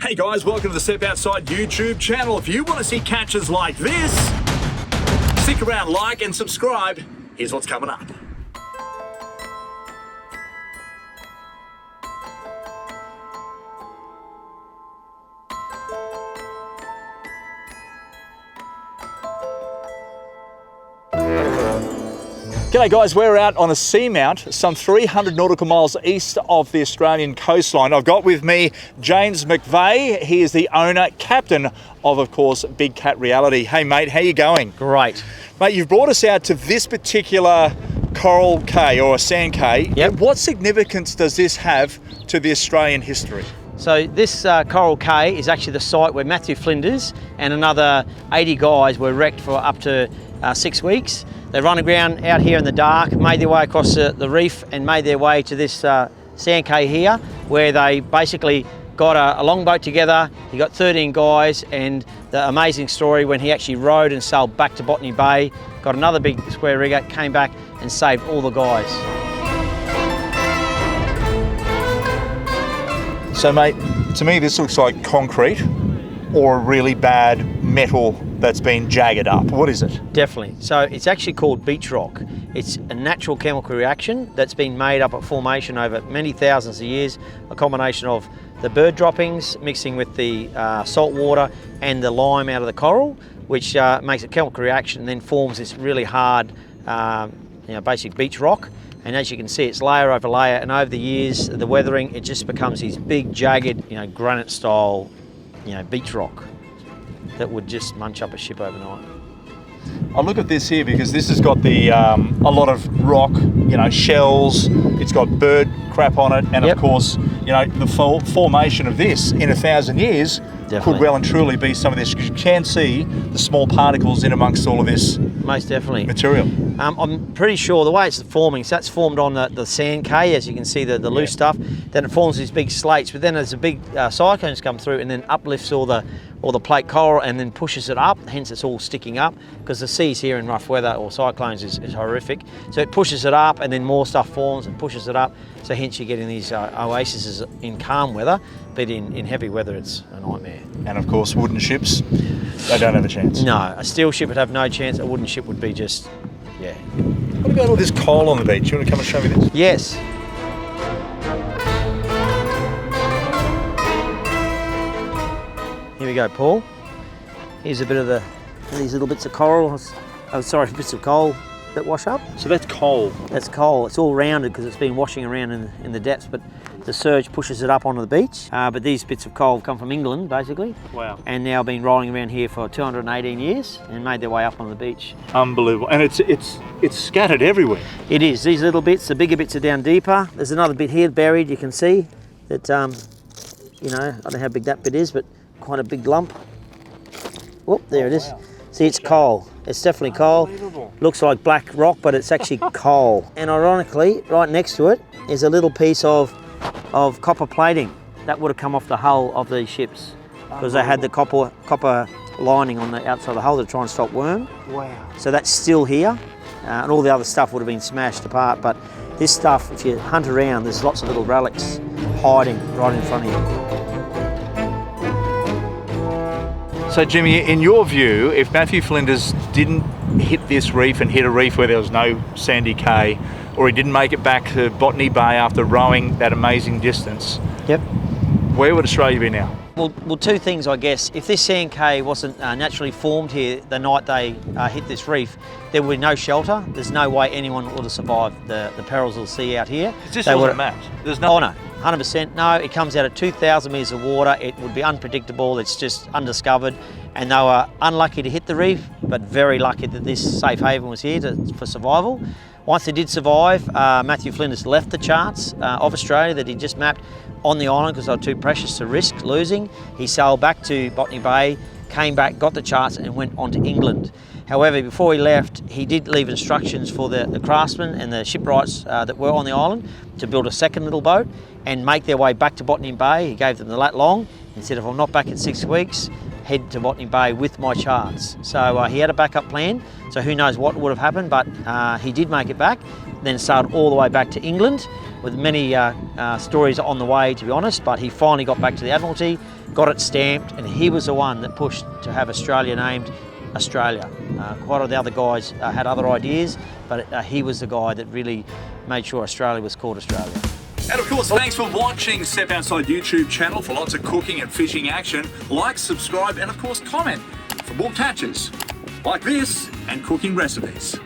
Hey guys, welcome to the Step Outside YouTube channel. If you want to see catches like this, stick around, like and subscribe. Here's what's coming up. G'day guys, we're out on a seamount some 300 nautical miles east of the Australian coastline. I've got with me James McVeigh. He is the owner, captain of course, Big Cat Reality. Hey mate, how you going? Great. Mate, you've brought us out to this particular coral cay or a sand cay. Yep. What significance does this have to the Australian history? So this coral cay is actually the site where Matthew Flinders and another 80 guys were wrecked for up to 6 weeks. They run aground out here in the dark, made their way across the reef and made their way to this sand cay here, where they basically got a longboat together. He got 13 guys, and the amazing story when he actually rowed and sailed back to Botany Bay, got another big square rigger, came back and saved all the guys. So mate, to me this looks like concrete or a really bad metal that's been jagged up. What is it? Definitely. So it's actually called beach rock. It's a natural chemical reaction that's been made up of formation over many thousands of years, a combination of the bird droppings mixing with the salt water and the lime out of the coral, which makes a chemical reaction and then forms this really hard, basic beach rock. And as you can see, it's layer over layer, and over the years, the weathering, it just becomes these big, jagged, granite style, beach rock that would just munch up a ship overnight. I look at this here because this has got the a lot of rock, shells. It's got bird crap on it, and Yep. of course, the formation of this in 1,000 years Definitely. could well and truly be some of this, because you can see the small particles in amongst all of this Most definitely. material. I'm pretty sure the way it's forming, so that's formed on the sand cay, as you can see the loose stuff. Then it forms these big slates, but then as a big cyclones come through and then uplifts all the plate coral and then pushes it up, hence it's all sticking up, because the seas here in rough weather or cyclones is horrific. So it pushes it up and then more stuff forms and pushes it up, so hence you're getting these oases in calm weather, but in heavy weather it's a nightmare. And of course, wooden ships, they don't have a chance. No, a steel ship would have no chance, a wooden ship would be just, yeah. What about all this coal on the beach? You want to come and show me this? Yes. Here we go, Paul. Here's a bit of these little bits of coral, bits of coal that wash up. So that's coal. That's coal. It's all rounded because it's been washing around in the depths, but the surge pushes it up onto the beach. But these bits of coal come from England, basically. Wow. And now been rolling around here for 218 years and made their way up on the beach. Unbelievable. And it's scattered everywhere. It is. These little bits, the bigger bits are down deeper. There's another bit here buried, you can see that, I don't know how big that bit is, but quite a big lump. Whoop, there it is. Wow. See, it's coal. It's definitely coal. Looks like black rock, but it's actually coal. And ironically, right next to it is a little piece of copper plating that would have come off the hull of these ships, because they had the copper lining on the outside of the hull to try and stop worm. Wow. So that's still here, and all the other stuff would have been smashed apart. But this stuff, if you hunt around, there's lots of little relics hiding right in front of you. So Jimmy, in your view, if Matthew Flinders didn't hit this reef and hit a reef where there was no sandy cay, or he didn't make it back to Botany Bay after rowing that amazing distance, Yep. where would Australia be now? Well, two things, I guess. If this sand cay wasn't naturally formed here the night they hit this reef, there would be no shelter. There's no way anyone would have survived the perils of the sea out here. This They wasn't would- mapped. There's Oh nothing. no, 100%. No, it comes out of 2,000 metres of water. It would be unpredictable. It's just undiscovered. And they were unlucky to hit the reef, but very lucky that this safe haven was here for survival. Once they did survive, Matthew Flinders left the charts of Australia that he just mapped on the island because they were too precious to risk losing. He sailed back to Botany Bay, came back, got the charts and went on to England. However, before he left, he did leave instructions for the craftsmen and the shipwrights that were on the island to build a second little boat and make their way back to Botany Bay. He gave them the lat long and said, if I'm not back in 6 weeks, head to Botany Bay with my charts. So he had a backup plan, so who knows what would have happened, but he did make it back, then sailed all the way back to England, with many stories on the way, to be honest, but he finally got back to the Admiralty, got it stamped, and he was the one that pushed to have Australia named Australia. Quite a lot of the other guys had other ideas, but he was the guy that really made sure Australia was called Australia. And of course, thanks for watching Step Outside YouTube channel for lots of cooking and fishing action. Like, subscribe, and of course comment for more catches like this and cooking recipes.